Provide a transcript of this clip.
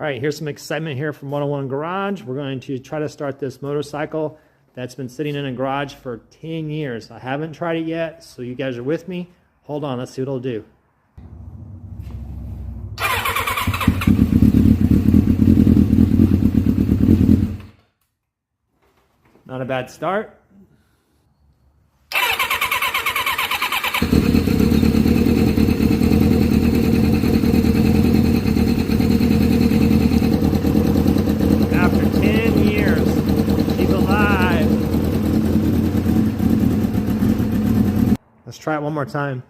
All right, here's some excitement here from 101 Garage. We're going to try to start this motorcycle that's been sitting in a garage for 10 years. I haven't tried it yet, so you guys are with me. Hold on, let's see what it'll do. Not a bad start. After 10 years, she's alive. Let's try it one more time.